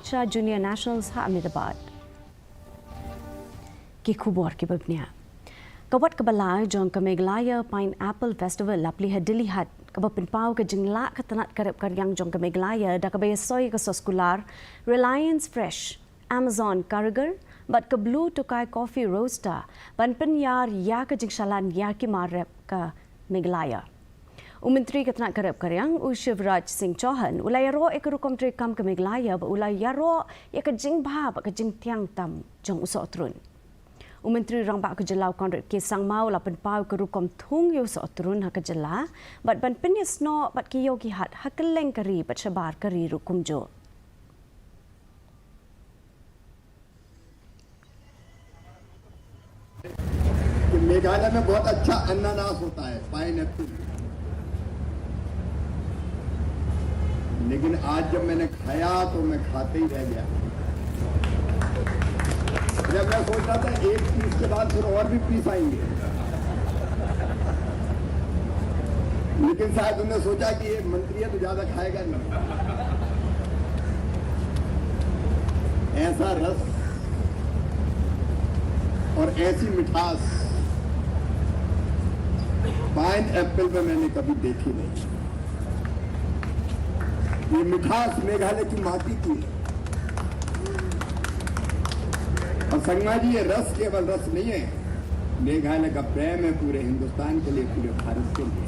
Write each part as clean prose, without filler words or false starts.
Bacha Junior Nationals ha Ahmedabad. Ki khubor ki babnia. Kawat kabalai jong ka Meghalaya Pineapple Festival lapli hadili hat kabapin pau ka jingla ka tanat karep karyang jong ka Meghalaya da ka Ïasoi ka Soskular Reliance Fresh Amazon Carriger but ka Blue Tukai Coffee Roaster panpen yar ya ka jingshalan ya ki marep ka Meghalaya. Menteri Ketenaga Kerap Karyang Shivraj Singh Chauhan ulai ro ekarukom tri kam ke Meghalaya ba ulai yaro ya ka jing bha ba ka jing tiang tam jong uso trun. Menteri Riang ba ka jelau konrek ke sang mau lapan pau kerukom thung yo so trun ha ka jela bat ban penis no bat ki yogi hat hakeleng kari bat shabar kari rukum jo. Meghalaya में बहुत अच्छा अनानास होता है pineapple, लेकिन आज जब मैंने खाया तो मैं खाते ही रह गया। जब मैं सोच रहा था एक पीस के बाद फिर और भी पीस आएंगे, लेकिन शायद उन्होंने सोचा कि ये मंत्री है तो ज्यादा खाएगा नहीं। ऐसा रस और ऐसी मिठास पाइनएप्पल में मैंने कभी देखी नहीं। ये मिठास मेघालय की माटी की है। और संगमा जी, ये रस केवल रस नहीं है, मेघालय का प्रेम है पूरे हिंदुस्तान के लिए, पूरे भारत के लिए।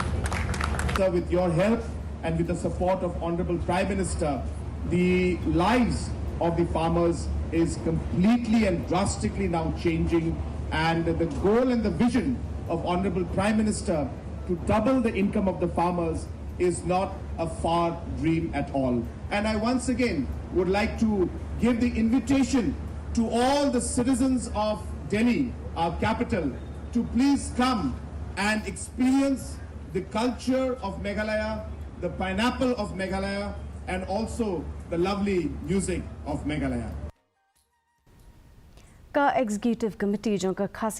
Sir, with your help and with the support of Honorable Prime Minister, the lives of the farmers is completely and drastically now changing, and the goal and the vision of Honorable Prime Minister to double the income of the farmers is not a far dream at all. And I once again would like to give the invitation to all the citizens of Delhi, our capital, to please come and experience the culture of Meghalaya, the pineapple of Meghalaya, and also the lovely music of Meghalaya. Ka Executive Committee jong ka KHASI